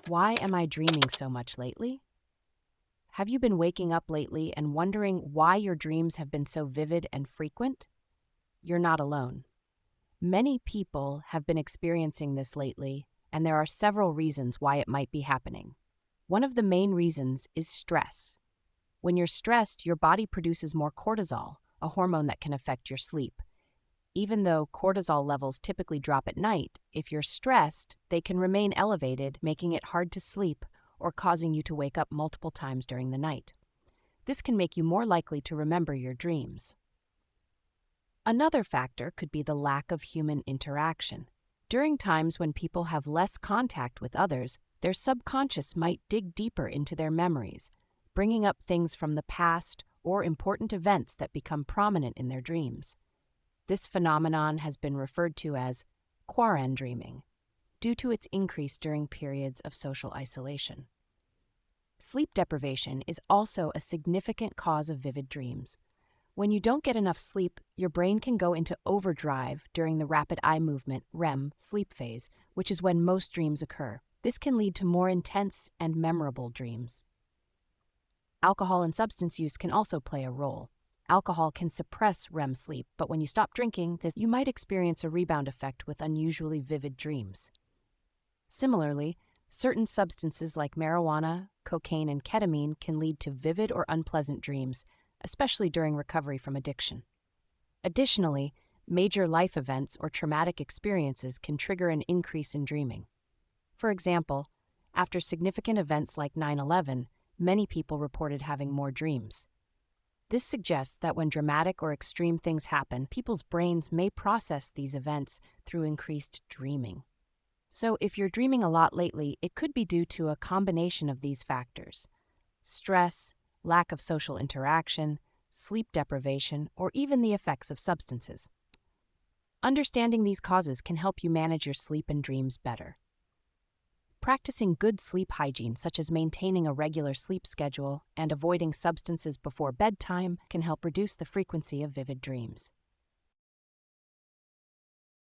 Why am I dreaming so much lately? Have you been waking up lately and wondering why your dreams have been so vivid and frequent? You're not alone. Many people have been experiencing this lately, and there are several reasons why it might be happening. One of the main reasons is stress. When you're stressed, your body produces more cortisol, a hormone that can affect your sleep. Even though cortisol levels typically drop at night, if you're stressed, they can remain elevated, making it hard to sleep or causing you to wake up multiple times during the night. This can make you more likely to remember your dreams. Another factor could be the lack of human interaction. During times when people have less contact with others, their subconscious might dig deeper into their memories, bringing up things from the past or important events that become prominent in their dreams. This phenomenon has been referred to as quaran dreaming, due to its increase during periods of social isolation. Sleep deprivation is also a significant cause of vivid dreams. When you don't get enough sleep, your brain can go into overdrive during the rapid eye movement (REM) sleep phase, which is when most dreams occur. This can lead to more intense and memorable dreams. Alcohol and substance use can also play a role. Alcohol can suppress REM sleep, but when you stop drinking, you might experience a rebound effect with unusually vivid dreams. Similarly, certain substances like marijuana, cocaine, and ketamine can lead to vivid or unpleasant dreams, especially during recovery from addiction. Additionally, major life events or traumatic experiences can trigger an increase in dreaming. For example, after significant events like 9/11, many people reported having more dreams. This suggests that when dramatic or extreme things happen, people's brains may process these events through increased dreaming. So if you're dreaming a lot lately, it could be due to a combination of these factors: stress, lack of social interaction, sleep deprivation, or even the effects of substances. Understanding these causes can help you manage your sleep and dreams better. Practicing good sleep hygiene, such as maintaining a regular sleep schedule and avoiding substances before bedtime, can help reduce the frequency of vivid dreams.